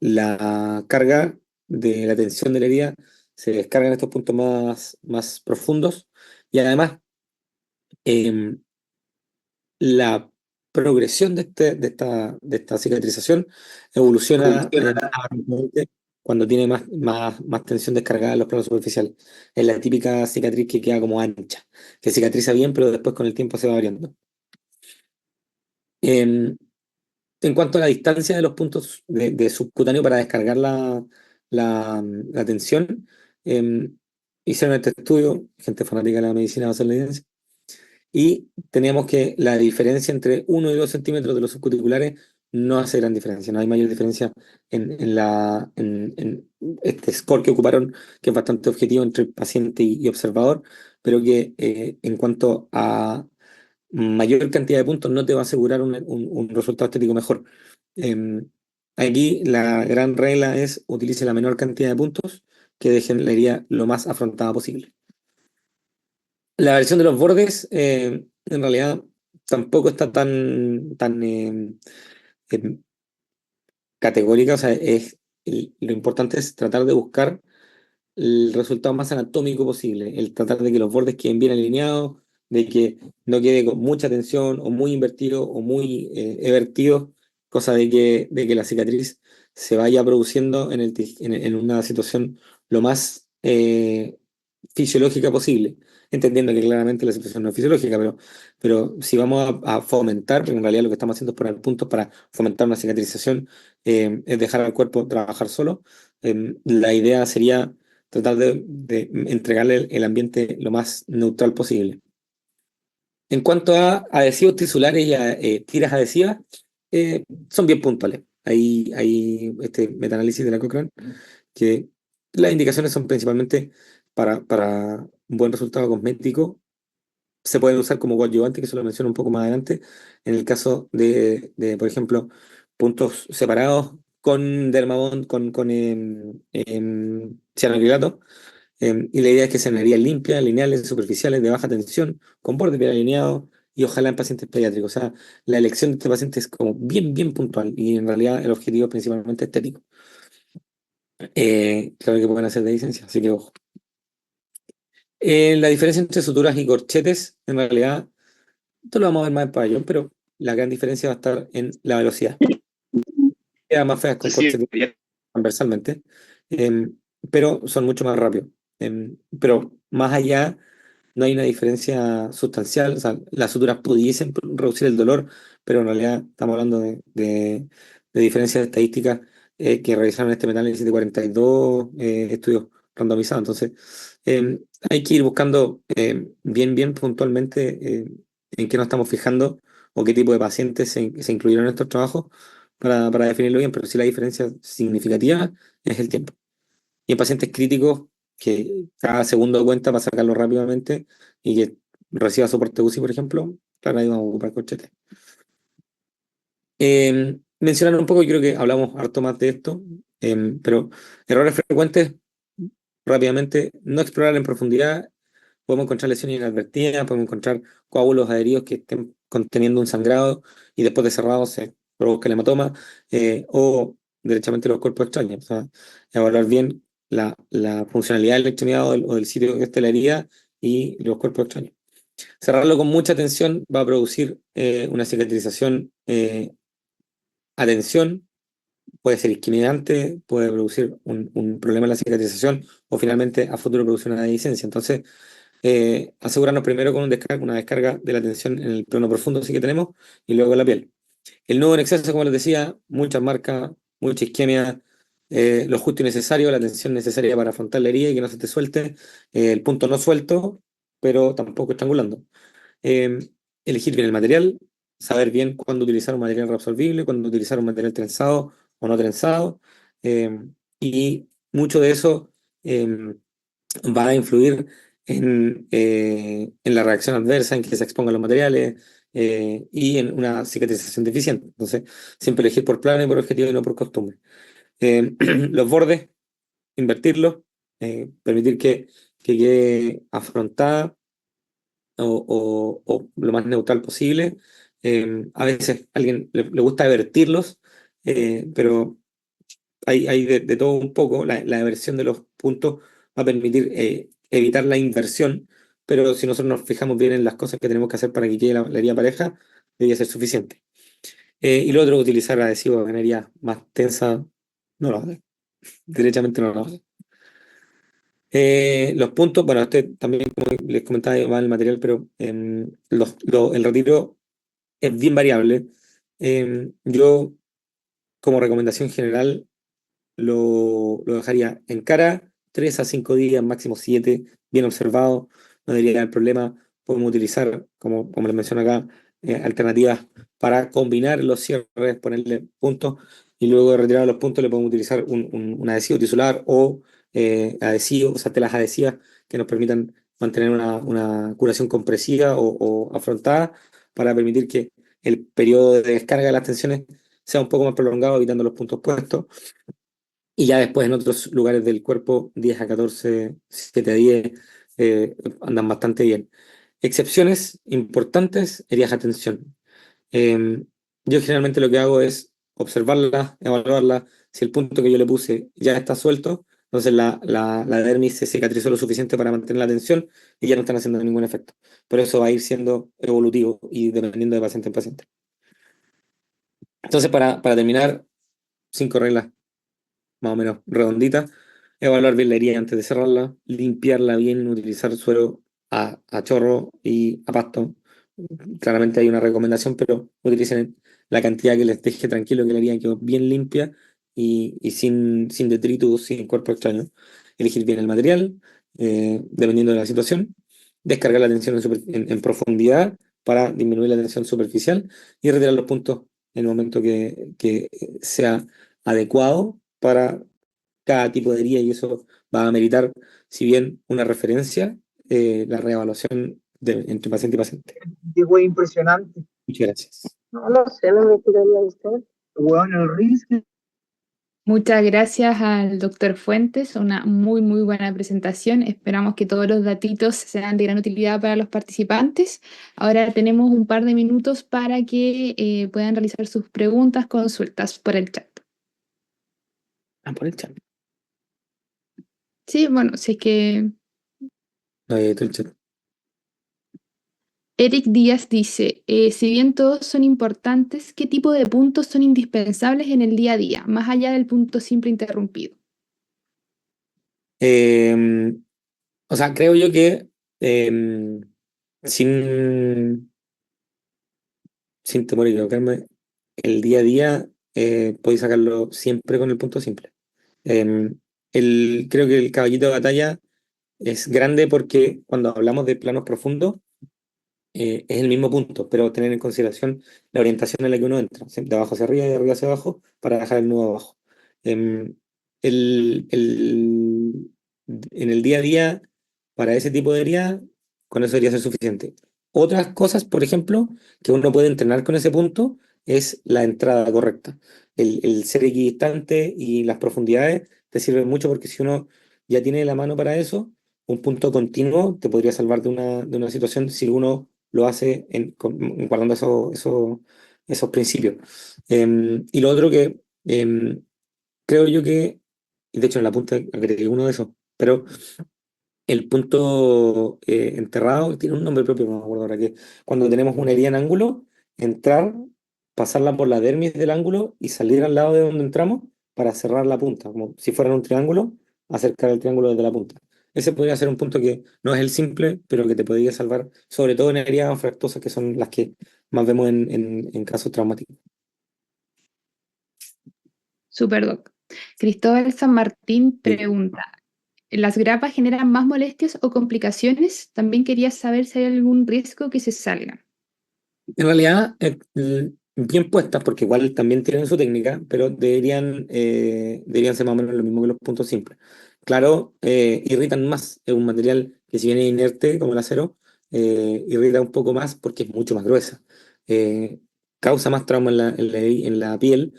la carga de la tensión de la herida se descarga en estos puntos más profundos, y además em, la progresión de esta cicatrización evoluciona rápidamente cuando tiene más tensión descargada en los planos superficiales. Es la típica cicatriz que queda como ancha, que cicatriza bien, pero después con el tiempo se va abriendo. En, en cuanto a la distancia de los puntos de subcutáneo para descargar la tensión, em, hicieron este estudio, gente fanática de la medicina basada en la evidencia, y teníamos que la diferencia entre 1 y 2 centímetros de los subcuticulares no hace gran diferencia, no hay mayor diferencia en este score que ocuparon, que es bastante objetivo entre paciente y observador, pero que en cuanto a mayor cantidad de puntos no te va a asegurar un resultado estético mejor. Em, Aquí la gran regla es utilice la menor cantidad de puntos que dejen la herida lo más afrontada posible. La versión de los bordes, en realidad, tampoco está tan em, categórica. O sea, lo importante es tratar de buscar el resultado más anatómico posible, el tratar de que los bordes queden bien alineados, de que no quede con mucha tensión o muy invertido o muy evertido, cosa de que la cicatriz se vaya produciendo en una situación lo más fisiológica posible, entendiendo que claramente la situación no es fisiológica, pero si vamos a fomentar, porque en realidad lo que estamos haciendo es poner puntos para fomentar una cicatrización, es dejar al cuerpo trabajar solo. La idea sería tratar de entregarle el ambiente lo más neutral posible. En cuanto a adhesivos tisulares y a tiras adhesivas, son bien puntuales. Hay este metaanálisis de la Cochrane que las indicaciones son principalmente para un buen resultado cosmético. Se pueden usar como coadyuvante, que se lo menciono un poco más adelante, en el caso por ejemplo, puntos separados con Dermabond, con cianoacrilato. Y la idea es que sean heridas limpias, lineales, superficiales, de baja tensión, con borde bien alineado, y ojalá en pacientes pediátricos. O sea, la elección de este paciente es como bien, bien puntual, y en realidad el objetivo es principalmente estético. Claro que pueden hacer de licencia, así que ojo. La diferencia entre suturas y corchetes, en realidad, esto lo vamos a ver más en pabellón, pero la gran diferencia va a estar en la velocidad. Quedan más feas con Sí, corchetes sí, transversalmente, em, pero son mucho más rápidos. Pero más allá, no hay una diferencia sustancial. O sea, las suturas pudiesen reducir el dolor, pero en realidad estamos hablando de diferencias estadísticas que realizaron este metaanálisis de 42 estudios randomizados. Entonces, hay que ir buscando bien, bien puntualmente en qué nos estamos fijando o qué tipo de pacientes se incluyeron en estos trabajos para definirlo bien, pero sí la diferencia significativa es el tiempo. Y en pacientes críticos, que cada segundo cuenta para sacarlo rápidamente y que reciba soporte UCI, por ejemplo, claro, ahí vamos a ocupar corchete. Mencionar un poco, y creo que hablamos harto más de esto, pero errores frecuentes, rápidamente, no explorar en profundidad. Podemos encontrar lesiones inadvertidas, podemos encontrar coágulos adheridos que estén conteniendo un sangrado y después de cerrado se provoca el hematoma, o derechamente los cuerpos extraños. O sea, evaluar bien la funcionalidad de la extremidad o del sitio que esté la herida y los cuerpos extraños. Cerrarlo con mucha tensión va a producir una cicatrización a tensión, puede ser isquemiante, puede producir un problema en la cicatrización o finalmente a futuro producir una dehiscencia. Entonces, asegurarnos primero con una descarga de la tensión en el plano profundo sí que tenemos y luego en la piel. El nudo en exceso, como les decía, muchas marcas, mucha isquemia, lo justo y necesario, la tensión necesaria para afrontar la herida y que no se te suelte, el punto no suelto, pero tampoco estrangulando. Eh, Elegir bien el material, saber bien cuándo utilizar un material reabsorbible, cuándo utilizar un material trenzado o no trenzado, eh, y mucho de eso va a influir en la reacción adversa, en que se expongan los materiales y en una cicatrización deficiente. Entonces, siempre elegir por plano y por objetivo y no por costumbre. Los bordes, invertirlos, permitir que quede afrontada o lo más neutral posible. A veces a alguien le gusta vertirlos, pero hay de todo un poco. La eversión de los puntos va a permitir evitar la inversión, pero si nosotros nos fijamos bien en las cosas que tenemos que hacer para que quede la herida pareja, debería ser suficiente. Y lo otro, utilizar adhesivos en heridas más tensas, no lo hace. Derechamente no lo hace. Los puntos, bueno, este también, como les comentaba, va en el material, pero el retiro es bien variable. Yo, como recomendación general, lo dejaría en cara 3 a 5 días, máximo 7, bien observado, no debería haber problema. Podemos utilizar, como les menciono acá, alternativas para combinar los cierres, ponerle puntos y luego de retirar los puntos le podemos utilizar un adhesivo tisular o adhesivos, o sea, telas adhesivas que nos permitan mantener una curación compresiva o afrontada para permitir que el periodo de descarga de las tensiones sea un poco más prolongado, evitando los puntos puestos. Y ya después en otros lugares del cuerpo, 10 a 14, 7 a 10, andan bastante bien. Excepciones importantes, heridas a tensión. Eh, yo generalmente lo que hago es observarla, evaluarla. Si el punto que yo le puse ya está suelto, entonces la dermis se cicatrizó lo suficiente para mantener la tensión y ya no están haciendo ningún efecto. Pero eso va a ir siendo evolutivo y dependiendo de paciente en paciente. Entonces, para terminar, 5 reglas más o menos redondita, evaluar bien la herida antes de cerrarla, limpiarla bien, utilizar suero a chorro y a pasto. Claramente hay una recomendación, pero utilicen la cantidad que les deje tranquilo, que la herida quedó bien limpia y sin detritus, sin cuerpo extraño. Elegir bien el material, dependiendo de la situación. Descargar la tensión en profundidad para disminuir la tensión superficial y retirar los puntos en el momento que sea adecuado para cada tipo de herida y eso va a meritar, si bien una referencia, la reevaluación entre paciente y paciente. Llegó impresionante. Muchas gracias. No lo sé, no me tiraría usted. Bueno, el RIS. Muchas gracias al doctor Fuentes, una muy, muy buena presentación. Esperamos que todos los datitos sean de gran utilidad para los participantes. Ahora tenemos un par de minutos para que puedan realizar sus preguntas, consultas por el chat. Por el chat. Sí, bueno, si es que No, todo el chat. Eric Díaz dice, si bien todos son importantes, ¿qué tipo de puntos son indispensables en el día a día, más allá del punto simple interrumpido? Eh, o sea, creo yo que sin, sin temor a equivocarme, el día a día podéis sacarlo siempre con el punto simple. Eh, Creo que el caballito de batalla es grande porque cuando hablamos de planos profundos, es el mismo punto, pero tener en consideración la orientación en la que uno entra, ¿sí? De abajo hacia arriba y de arriba hacia abajo, para dejar el nudo abajo. Em, el, el- en el día a día, para ese tipo de herida, con eso debería ser suficiente. Otras cosas, por ejemplo, que uno puede entrenar con ese punto, es la entrada correcta. El ser equidistante y las profundidades te sirven mucho porque si uno ya tiene la mano para eso, un punto continuo te podría salvar de una situación si uno lo hace guardando esos principios. Y lo otro que creo yo que, y de hecho en la punta agregué uno de esos, pero el punto enterrado tiene un nombre propio, no me acuerdo ahora, que cuando tenemos una herida en ángulo, entrar, pasarla por la dermis del ángulo y salir al lado de donde entramos para cerrar la punta, como si fuera un triángulo, acercar el triángulo desde la punta. Ese podría ser un punto que no es el simple, pero que te podría salvar, sobre todo en heridas anfractuosas, que son las que más vemos en casos traumáticos. Super Doc. Cristóbal San Martín Sí. pregunta, ¿las grapas generan más molestias o complicaciones? También quería saber si hay algún riesgo que se salgan. En realidad, bien puestas, porque igual también tienen su técnica, pero deberían ser más o menos lo mismo que los puntos simples. Claro, irritan más. Es un material que si bien es inerte, como el acero, irrita un poco más porque es mucho más gruesa. Eh, Causa más trauma en la piel,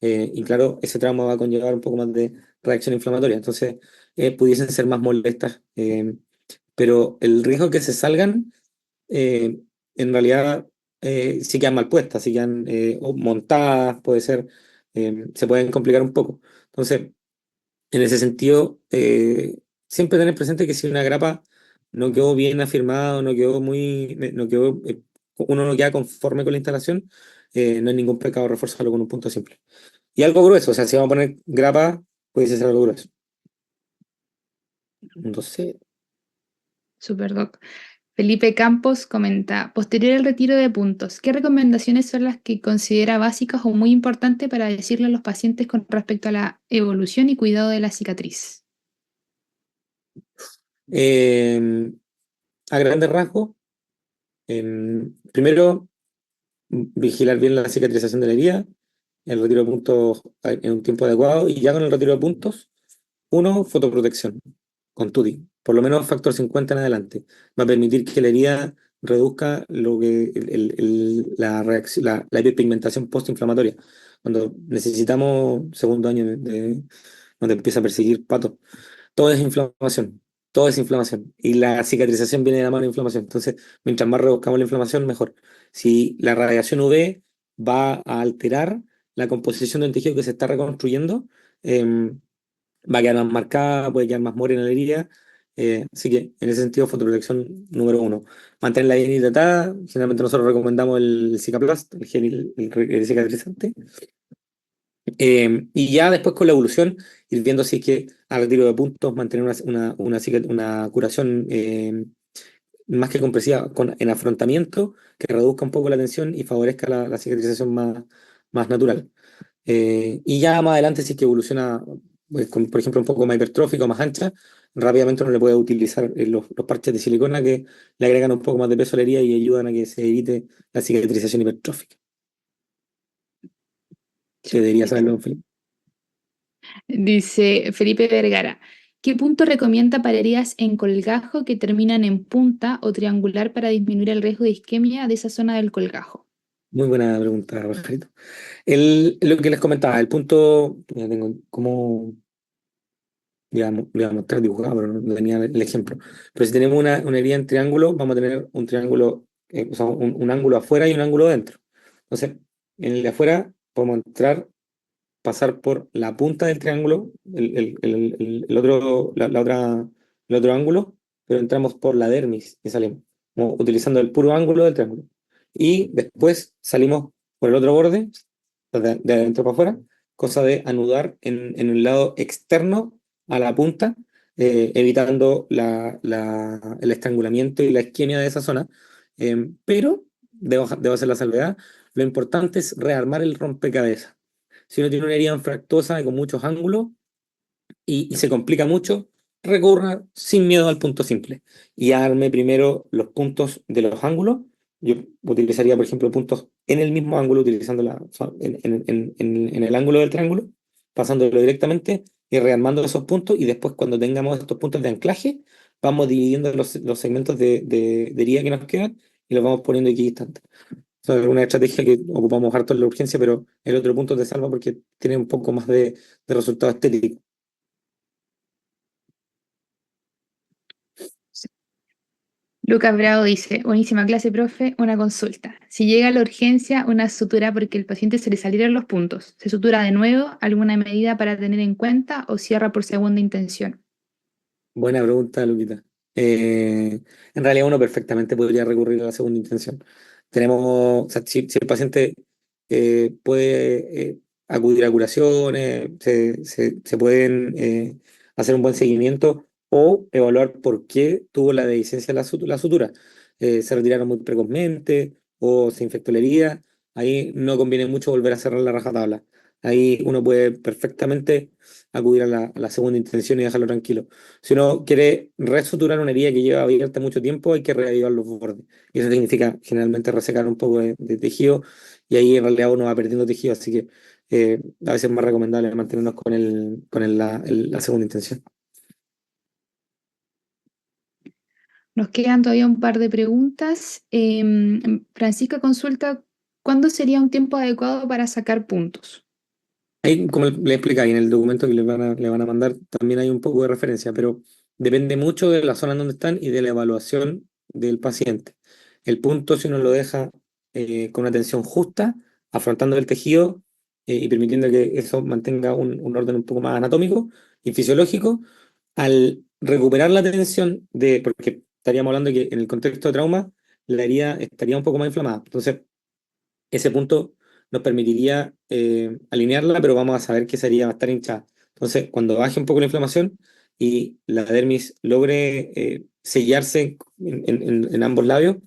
y claro, ese trauma va a conllevar un poco más de reacción inflamatoria. Entonces, pudiesen ser más molestas, pero el riesgo que se salgan eh, en realidad sí quedan mal puestas, sí quedan o montadas, puede ser, se pueden complicar un poco. Entonces, en ese sentido, siempre tener presente que si una grapa no quedó bien afirmada, no quedó, uno no queda conforme con la instalación, no hay ningún pecado reforzarlo con un punto simple. Y algo grueso, o sea, si vamos a poner grapa, puede ser algo grueso. Entonces, Super Doc. Felipe Campos comenta, posterior al retiro de puntos, ¿qué recomendaciones son las que considera básicas o muy importantes para decirle a los pacientes con respecto a la evolución y cuidado de la cicatriz? eh, a grandes rasgos, primero, vigilar bien la cicatrización de la herida, el retiro de puntos en un tiempo adecuado y ya con el retiro de puntos, uno, fotoprotección con TUDI, por lo menos factor 50 en adelante. Va a permitir que la herida reduzca lo que la reacción, la hiperpigmentación postinflamatoria. Cuando necesitamos segundo año donde empieza a perseguir patos, todo es inflamación, todo es inflamación. Y la cicatrización viene de la mano de inflamación. Entonces, mientras más reduzcamos la inflamación, mejor. Si la radiación UV va a alterar la composición del tejido que se está reconstruyendo, va a quedar más marcada, puede quedar más morena la herida. Así que, en ese sentido, fotoprotección número uno. Mantenerla bien hidratada. Generalmente nosotros recomendamos el Cicaplast, el gel, el cicatrizante. Y ya después con la evolución, ir viendo si es que a retiro de puntos mantener una curación más que compresiva en afrontamiento que reduzca un poco la tensión y favorezca la cicatrización más natural. Y ya más adelante, si es que evoluciona, pues, por ejemplo, un poco más hipertrófica o más ancha, rápidamente uno le puede utilizar los parches de silicona que le agregan un poco más de peso a la herida y ayudan a que se evite la cicatrización hipertrófica. Que debería saberlo, don Felipe. Dice Felipe Vergara, ¿qué punto recomienda para heridas en colgajo que terminan en punta o triangular para disminuir el riesgo de isquemia de esa zona del colgajo? Muy buena pregunta, Rafaelito. Lo que les comentaba, el punto, ya tengo como, voy a mostrar dibujado, pero no tenía el ejemplo. Pero si tenemos una herida en triángulo, vamos a tener un triángulo, o sea, un ángulo afuera y un ángulo dentro. Entonces, en el de afuera podemos entrar, pasar por la punta del triángulo, el otro, el otro ángulo, pero entramos por la dermis y salimos, como utilizando el puro ángulo del triángulo. Y después salimos por el otro borde, de adentro para afuera, cosa de anudar en el lado externo a la punta, evitando el estrangulamiento y la isquemia de esa zona. Pero, debo hacer la salvedad, lo importante es rearmar el rompecabezas. Si uno tiene una herida anfractuosa y con muchos ángulos y se complica mucho, recurra sin miedo al punto simple y arme primero los puntos de los ángulos. Yo utilizaría, por ejemplo, puntos en el mismo ángulo, utilizando o sea, en el ángulo del triángulo, pasándolo directamente y rearmando esos puntos. Y después, cuando tengamos estos puntos de anclaje, vamos dividiendo los segmentos de herida que nos quedan y los vamos poniendo equidistantes. O sea, una estrategia que ocupamos harto en la urgencia, pero el otro punto te salva porque tiene un poco más de resultado estético. Lucas Bravo dice, buenísima clase, profe, una consulta. Si llega a la urgencia, una sutura porque el paciente se le salieron los puntos, ¿se sutura de nuevo? ¿Alguna medida para tener en cuenta o cierra por segunda intención? Buena pregunta, Luquita. En realidad uno perfectamente podría recurrir a la segunda intención. O sea, si el paciente puede acudir a curaciones, se pueden hacer un buen seguimiento o evaluar por qué tuvo la dehiscencia de la sutura. Se retiraron muy precozmente o se infectó la herida. Ahí no conviene mucho volver a cerrar la rajatabla. Ahí uno puede perfectamente acudir a la segunda intención y dejarlo tranquilo. Si uno quiere resuturar una herida que lleva abierta mucho tiempo, hay que reavivar los bordes. Y eso significa generalmente resecar un poco de tejido y ahí en realidad uno va perdiendo tejido, así que a veces es más recomendable mantenernos la segunda intención. Nos quedan todavía un par de preguntas. Francisca consulta, ¿cuándo sería un tiempo adecuado para sacar puntos? Ahí, como le explica, ahí en el documento que le van a mandar, también hay un poco de referencia, pero depende mucho de la zona en donde están y de la evaluación del paciente. El punto, si uno lo deja con una tensión justa, afrontando el tejido y permitiendo que eso mantenga un orden un poco más anatómico y fisiológico, al recuperar la tensión porque estaríamos hablando de que en el contexto de trauma, la herida estaría un poco más inflamada. Entonces, ese punto nos permitiría alinearla, pero vamos a saber que sería va a estar hinchada. Entonces, cuando baje un poco la inflamación y la dermis logre sellarse en ambos labios,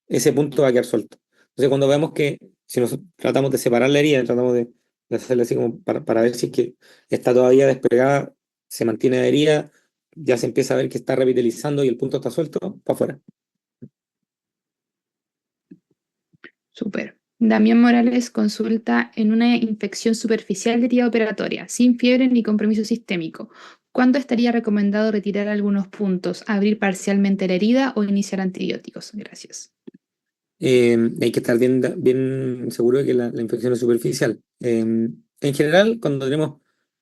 ese punto va a quedar suelto. Entonces, cuando vemos que si nos tratamos de separar la herida, tratamos de hacerle así como para ver si es que está todavía despegada, se mantiene la herida, ya se empieza a ver que está revitalizando y el punto está suelto, para afuera. Súper. Damián Morales consulta en una infección superficial de herida operatoria, sin fiebre ni compromiso sistémico. ¿Cuándo estaría recomendado retirar algunos puntos, abrir parcialmente la herida o iniciar antibióticos? Gracias. Hay que estar bien seguro de que la infección es superficial. En general, cuando tenemos,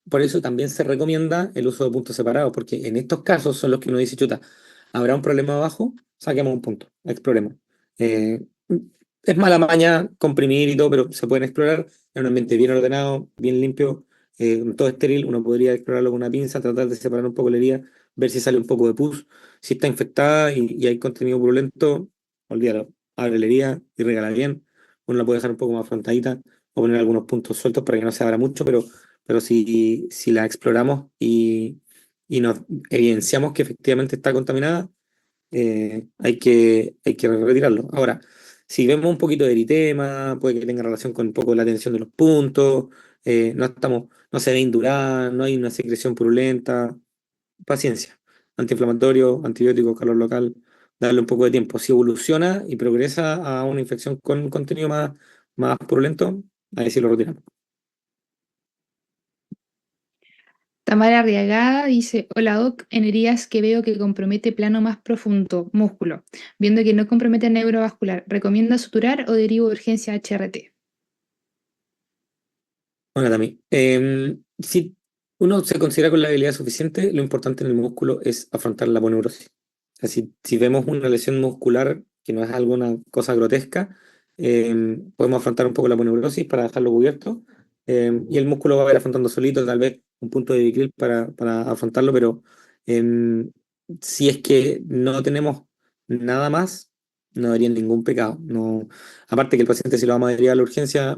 por eso también se recomienda el uso de puntos separados, porque en estos casos son los que uno dice, chuta, habrá un problema abajo, saquemos un punto, exploremos. Eh, es mala maña comprimir y todo, pero se pueden explorar en un ambiente bien ordenado, bien limpio, todo estéril. Uno podría explorarlo con una pinza, tratar de separar un poco la herida, ver si sale un poco de pus. Si está infectada y hay contenido purulento, olvídalo, abre la herida y regala bien. Uno la puede dejar un poco más afrontadita o poner algunos puntos sueltos para que no se abra mucho, pero si la exploramos y nos evidenciamos que efectivamente está contaminada, hay que retirarlo. Ahora, si vemos un poquito de eritema, puede que tenga relación con un poco la tensión de los puntos, no se ve indurada, no hay una secreción purulenta, paciencia. Antiinflamatorio, antibiótico, calor local, darle un poco de tiempo. Si evoluciona y progresa a una infección con contenido más purulento, ahí sí lo retiramos. Tamara Arriagada dice, hola Doc, en heridas que veo que compromete plano más profundo, músculo, viendo que no compromete neurovascular, ¿recomienda suturar o derivo de urgencia a HRT? Bueno, también. Si uno se considera con la habilidad suficiente, lo importante en el músculo es afrontar la aponeurosis. O sea, si vemos una lesión muscular que no es alguna cosa grotesca, podemos afrontar un poco la aponeurosis para dejarlo cubierto, y el músculo va a ir afrontando solito, tal vez un punto de Vicryl para afrontarlo, pero si es que no tenemos nada más, no habría ningún pecado. No, aparte que el paciente, si lo vamos a derivar a la urgencia,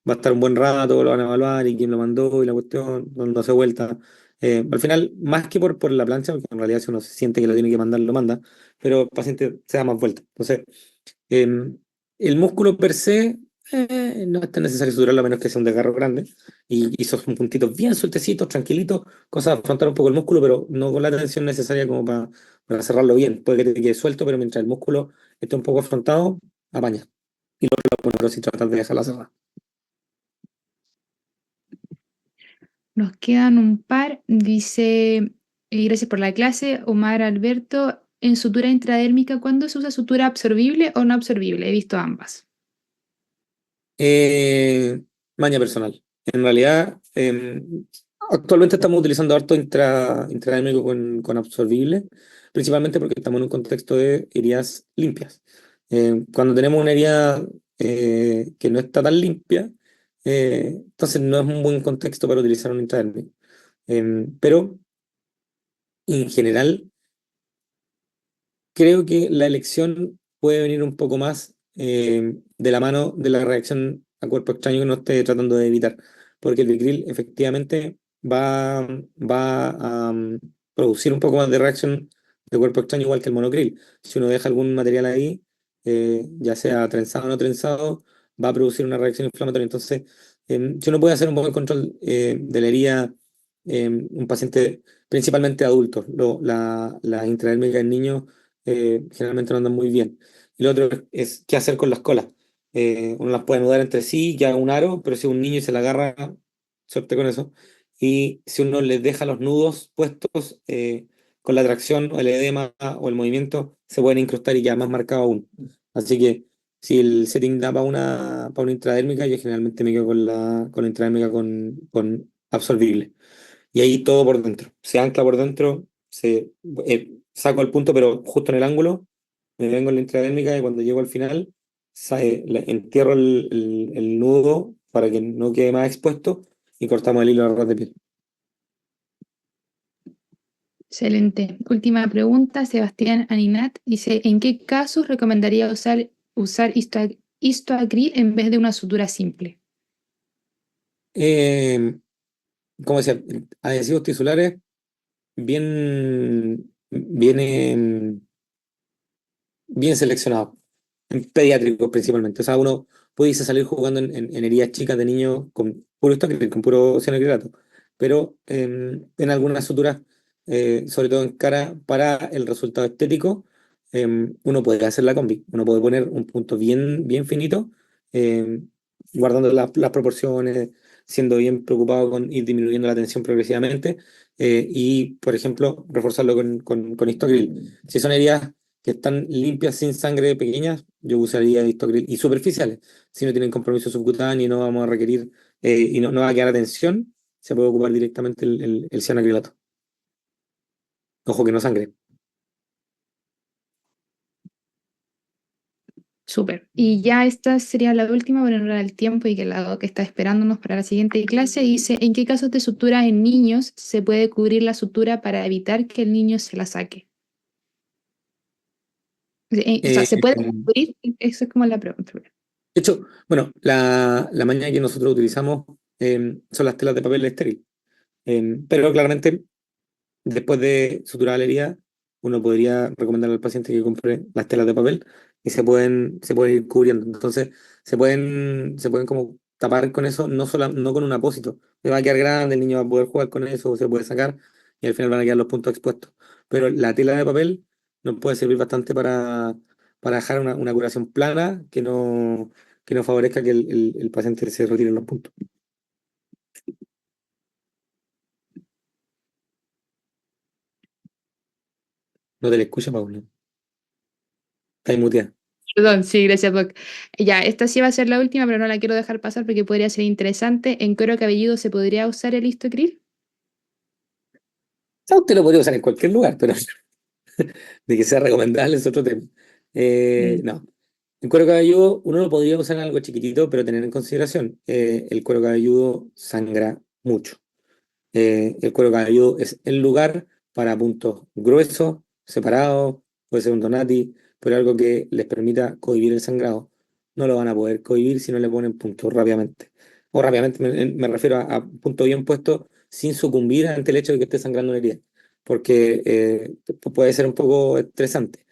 va a estar un buen rato, lo van a evaluar y quién lo mandó y la cuestión, no se vuelta. Al final, más que por la plancha, porque en realidad si uno siente que lo tiene que mandar, lo manda, pero el paciente se da más vuelta. Entonces, eh, el músculo per se no es tan necesario suturarlo a menos que sea un desgarro grande y esos son puntitos bien sueltecitos, tranquilitos, cosa de afrontar un poco el músculo, pero no con la tensión necesaria como para cerrarlo bien. Puede que te quede suelto, pero mientras el músculo esté un poco afrontado, apaña. Y luego lo bueno, si tratar de dejarla cerrada. Nos quedan un par, dice, gracias por la clase, Omar Alberto, en sutura intradérmica, ¿cuándo se usa sutura absorbible o no absorbible? He visto ambas. Eh, Maña personal. En realidad, actualmente estamos utilizando harto intradérmico con absorbible, principalmente porque estamos en un contexto de heridas limpias. Cuando tenemos una herida que no está tan limpia, entonces no es un buen contexto para utilizar un intradérmico. Pero en general, creo que la elección puede venir un poco más de la mano de la reacción a cuerpo extraño que no esté tratando de evitar, porque el Vicryl efectivamente va a producir un poco más de reacción de cuerpo extraño igual que el monocril. Si uno deja algún material ahí, ya sea trenzado o no trenzado, va a producir una reacción inflamatoria. Entonces, si uno puede hacer un buen control de la herida, un paciente principalmente adultos, la intradérmica en niños generalmente no andan muy bien. Y lo otro es qué hacer con las colas. Uno las puede anudar entre sí, ya un aro, pero si un niño se la agarra, suerte con eso. Y si uno les deja los nudos puestos, con la tracción o el edema o el movimiento, se pueden incrustar y ya más marcado aún. Así que si el setting da para una intradérmica, yo generalmente me quedo con la intradérmica con absorbible. Y ahí todo por dentro. Se ancla por dentro, saco el punto, pero justo en el ángulo, me vengo en la intradérmica y cuando llego al final, entierro el nudo para que no quede más expuesto y cortamos el hilo a ras de piel. Excelente. Última pregunta, Sebastián Aninat dice, ¿en qué casos recomendaría usar histoacril en vez de una sutura simple? Eh, Como decía, adhesivos tisulares, bien, bien, bien seleccionados. En pediátricos principalmente. O sea, uno pudiese salir jugando en heridas chicas de niños con puro histocril, con puro cianocrilato, pero en algunas suturas, sobre todo en cara, para el resultado estético, uno puede hacer la combi. Uno puede poner un punto bien, bien finito, guardando las proporciones, siendo bien preocupado con ir disminuyendo la tensión progresivamente, y, por ejemplo, reforzarlo con histocril. Si son heridas que están limpias, sin sangre, pequeñas, yo usaría histocril y superficiales. Si no tienen compromiso subcutáneo y no vamos a requerir, y no va a quedar atención, se puede ocupar directamente el cianoacrilato. Ojo que no sangre. Súper. Y ya esta sería la última para honrar el tiempo y que la que está esperándonos para la siguiente clase dice, ¿en qué casos de sutura en niños se puede cubrir la sutura para evitar que el niño se la saque? O sea, Eh, ¿se puede cubrir? Esa es como la pregunta. de hecho, bueno, la mañana que nosotros utilizamos son las telas de papel estéril. Pero claramente, después de suturar la herida, uno podría recomendarle al paciente que compre las telas de papel y se pueden ir cubriendo. Entonces, se pueden como tapar con eso, no con un apósito. Le va a quedar grande, el niño va a poder jugar con eso, se puede sacar y al final van a quedar los puntos expuestos. Pero la tela de papel nos puede servir bastante para dejar una curación plana que no favorezca que el paciente se retire los puntos. No te le escucha, Paula. Está ahí muteada. Perdón, sí, gracias, Doc. Ya, esta sí va a ser la última, pero no la quiero dejar pasar porque podría ser interesante. ¿En cuero cabelludo se podría usar el histocril? O sea, usted lo podría usar en cualquier lugar, pero de que sea recomendable es otro tema. Mm, No. En cuero cabelludo uno lo podría usar en algo chiquitito, pero tener en consideración, el cuero cabelludo sangra mucho. El cuero cabelludo es el lugar para puntos gruesos, separados, puede ser un donati, pero algo que les permita cohibir el sangrado. No lo van a poder cohibir si no le ponen puntos rápidamente. O rápidamente me refiero a punto bien puesto sin sucumbir ante el hecho de que esté sangrando una herida, porque puede ser un poco estresante.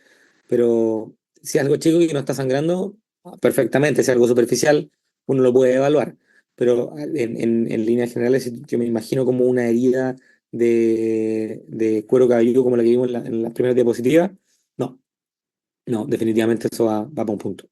Pero si es algo chico y no está sangrando, perfectamente. Si es algo superficial, uno lo puede evaluar. Pero en líneas generales, yo me imagino como una herida de cuero cabelludo como la que vimos en las primeras diapositivas. No, no, definitivamente eso va para un punto.